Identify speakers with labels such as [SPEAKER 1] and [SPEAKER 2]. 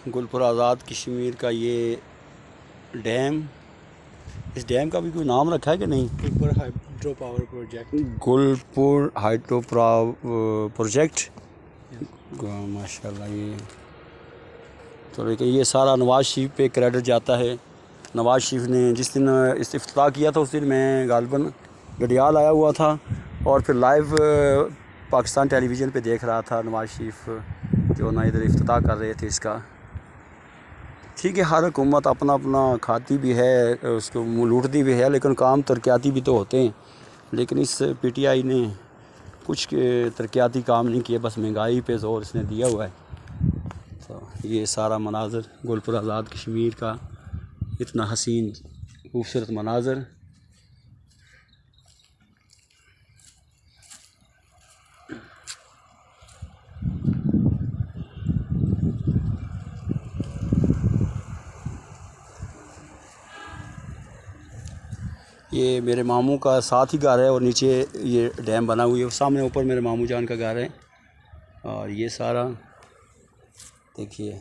[SPEAKER 1] गुलपुर आज़ाद कश्मीर का ये डैम, इस डैम का भी कोई नाम रखा है कि नहीं?
[SPEAKER 2] Gulpur hydro power project.
[SPEAKER 1] Gulpur hydro project. माशाल्लाह। ये तो लेकिन ये सारा नवाज़ शरीफ पे क्रेडिट जाता है। नवाज़ शरीफ ने जिस दिन इफ्तिताह किया था उस दिन मैं गालिबन गडियाल आया हुआ था और फिर लाइव पाकिस्तान टेलीविज़न पे देख रहा था नवाज़ शरीफ जो ना इधर इफ्तिताह कर रहे थे इसका। ठीक है, हर हुकूमत अपना अपना खाती भी है, उसको लूटती भी है, लेकिन काम तरक्याती भी तो होते हैं। लेकिन इस पीटीआई ने कुछ तरक्याती काम नहीं किए, बस महंगाई पे जोर इसने दिया हुआ है। तो ये सारा मनाज़र गुलपुर आज़ाद कश्मीर का इतना हसीन खूबसूरत मनाज़र। ये मेरे मामू का साथ ही घर है और नीचे ये डैम बना हुई है, सामने ऊपर मेरे मामू जान का घर है। और ये सारा देखिए